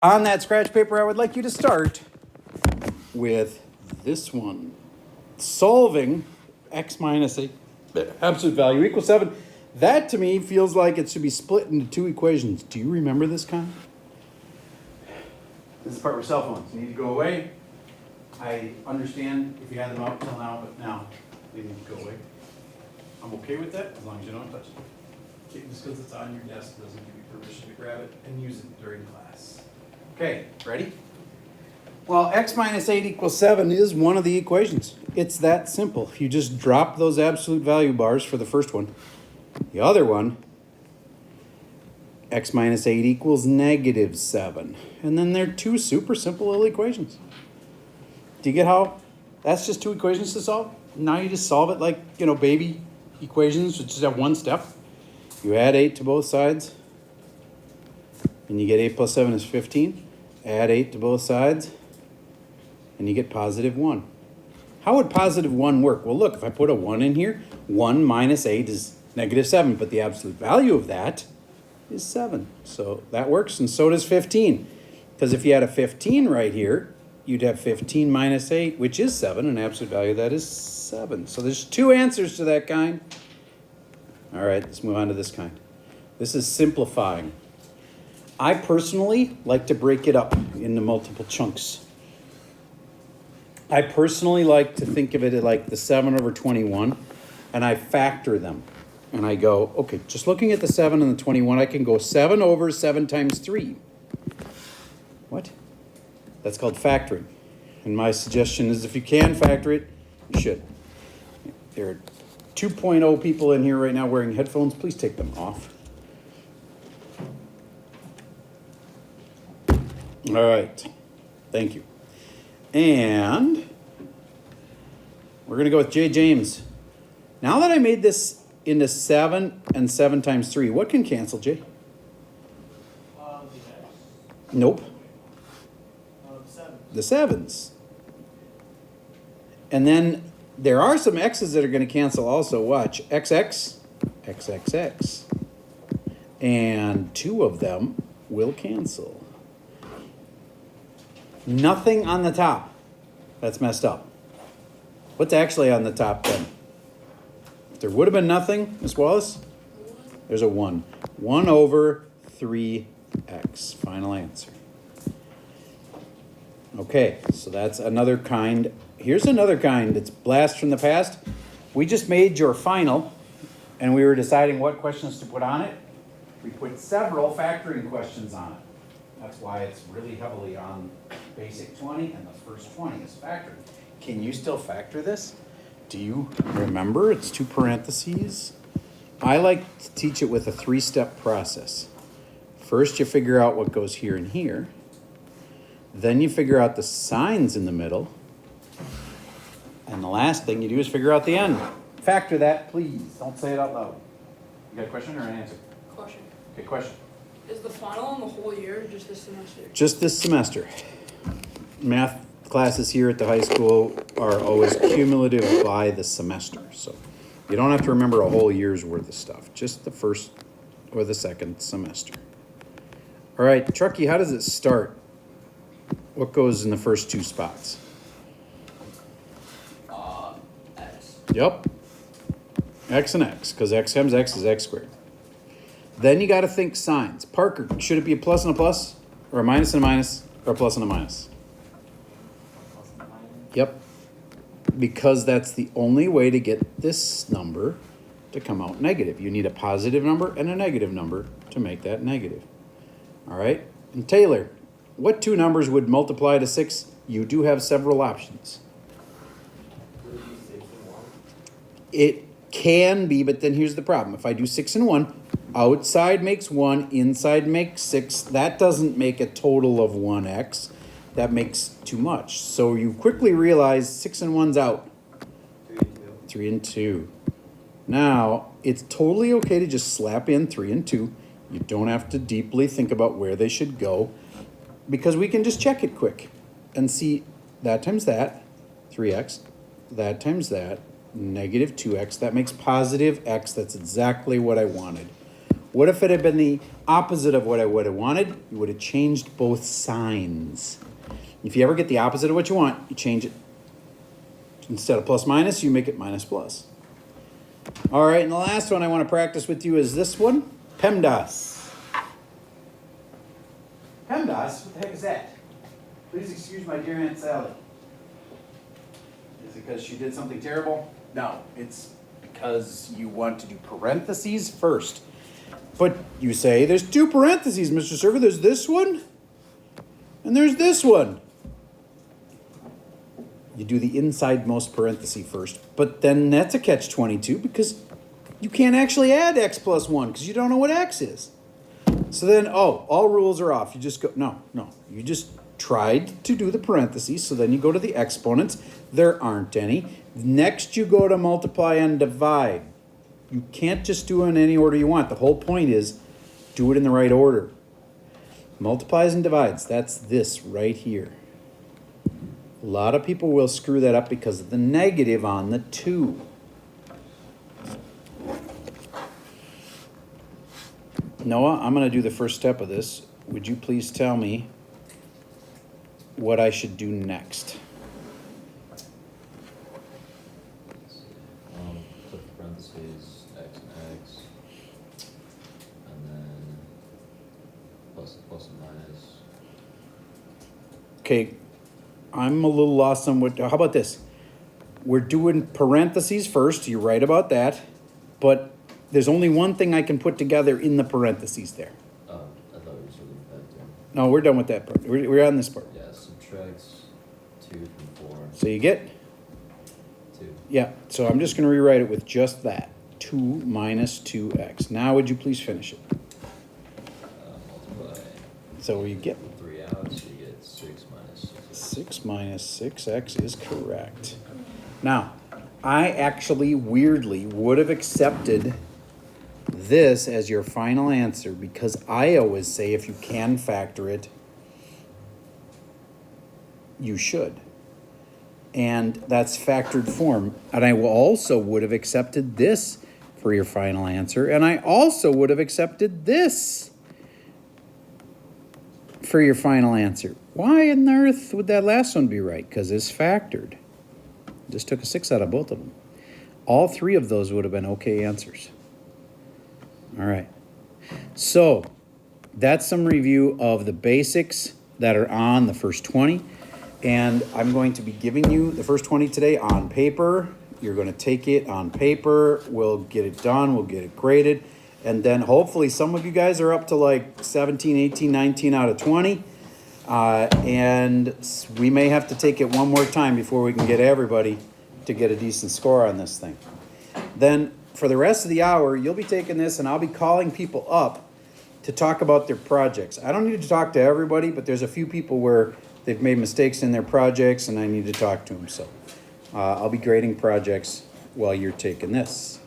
On that scratch paper, I would like you to start with this one. Solving x minus a absolute value equals 7. That to me feels like it should be split into two equations. Do you remember this kind? This is the part where cell phones need to go away. I understand if you had them up till now, but now they need to go away. I'm okay with that as long as you don't touch it. Okay, just because it's on your desk doesn't give you permission to grab it and use it during class. Okay, ready? Well, x minus 8 equals 7 is one of the equations. It's that simple. You just drop those absolute value bars for the first one. The other one, x minus 8 equals negative 7. And then they're two super simple little equations. Do you get how that's just two equations to solve? Now you just solve it like, baby equations, which just have one step. You add 8 to both sides, and you get 8 plus 7 is 15. Add 8 to both sides, and you get positive 1. How would positive 1 work? Well, look, if I put a 1 in here, 1 minus 8 is negative 7, but the absolute value of that is 7. So that works, and so does 15. Because if you had a 15 right here, you'd have 15 minus 8, which is 7, and absolute value of that is 7. So there's two answers to that kind. All right, let's move on to this kind. This is simplifying. I personally like to break it up into multiple chunks. I personally like to think of it like the 7 over 21, and I factor them. And I go, okay, just looking at the 7 and the 21, I can go 7 over 7 times 3. What? That's called factoring. And my suggestion is if you can factor it, you should. There are 2.0 people in here right now wearing headphones. Please take them off. All right. Thank you. And we're going to go with J. James. Now that I made this into 7 and 7 times 3, what can cancel, Jay? Nope. The 7s. And then there are some x's that are going to cancel also. Watch. XX, XXX. And 2 of them will cancel. Nothing on the top. That's messed up. What's actually on the top then? If there would have been nothing, Miss Wallace, there's a 1. 1 over 3x. Final answer. Okay, so that's another kind. Here's another kind. It's blast from the past. We just made your final, and we were deciding what questions to put on it. We put several factoring questions on it. That's why it's really heavily on basic 20, and the first 20 is factoring. Can you still factor this? Do you remember? It's 2 parentheses. I like to teach it with a 3-step process. First, you figure out what goes here and here. Then you figure out the signs in the middle. And the last thing you do is figure out the end. Factor that, please. Don't say it out loud. You got a question or an answer? Question. Okay, question. Is the final in the whole year or just this semester? Just this semester. Math classes here at the high school are always cumulative by the semester. So you don't have to remember a whole year's worth of stuff. Just the first or the second semester. All right, Truckee, how does it start? What goes in the first 2 spots? X. Yep. X and X, because X times X is X squared. Then you got to think signs. Parker, should it be a plus and a plus, or a minus and a minus, or a plus and a minus? Yep. Because that's the only way to get this number to come out negative. You need a positive number and a negative number to make that negative. All right? And Taylor, what 2 numbers would multiply to 6? You do have several options. It can be, but then here's the problem. If I do 6 and 1, outside makes 1, inside makes 6. That doesn't make a total of 1x. That makes too much. So you quickly realize 6 and 1's out. 3 and 2. Now, it's totally okay to just slap in 3 and 2. You don't have to deeply think about where they should go, because we can just check it quick and see that times that, 3x, that times that, negative 2x. That makes positive x. That's exactly what I wanted. What if it had been the opposite of what I would have wanted? You would have changed both signs. If you ever get the opposite of what you want, you change it. Instead of plus minus, you make it minus plus. All right, and the last one I want to practice with you is this one, PEMDAS. PEMDAS, what the heck is that? Please excuse my dear Aunt Sally. Is it because she did something terrible? No, it's because you want to do parentheses first. But you say, there's two parentheses, Mr. Server. There's this one, and there's this one. You do the insidemost parenthesis first, but then that's a catch-22 because you can't actually add x plus 1 because you don't know what x is. So then, all rules are off. You just go, no. You just tried to do the parentheses, so then you go to the exponents. There aren't any. Next, you go to multiply and divide. You can't just do it in any order you want. The whole point is do it in the right order. Multiplies and divides, that's this right here. A lot of people will screw that up because of the negative on the 2. Noah, I'm going to do the first step of this. Would you please tell me what I should do next? Put parentheses, x and x, and then plus and minus. Okay, I'm a little lost on what, how about this? We're doing parentheses first, you're right about that, but there's only one thing I can put together in the parentheses there. Oh, I thought we were still doing that too. No, we're done with that part. We're on this part. Yeah, subtracts 2 from 4. So you get? 2. Yeah, so I'm just going to rewrite it with just that. 2 minus 2x. Now would you please finish it? Multiply. So you get 3 out, so you get 6 minus 6. 6 minus 6x is correct. Now, I actually weirdly would have accepted this as your final answer because I always say if you can factor it, you should. And that's factored form. And I also would have accepted this for your final answer. And I also would have accepted this for your final answer. Why on earth would that last one be right? Because it's factored. Just took a 6 out of both of them. All 3 of those would have been okay answers. All right. So that's some review of the basics that are on the first 20. And I'm going to be giving you the first 20 today on paper. You're going to take it on paper. We'll get it done. We'll get it graded. And then hopefully some of you guys are up to like 17, 18, 19 out of 20. And we may have to take it one more time before we can get everybody to get a decent score on this thing. Then for the rest of the hour, you'll be taking this and I'll be calling people up to talk about their projects. I don't need to talk to everybody, but there's a few people where they've made mistakes in their projects and I need to talk to them. So I'll be grading projects while you're taking this.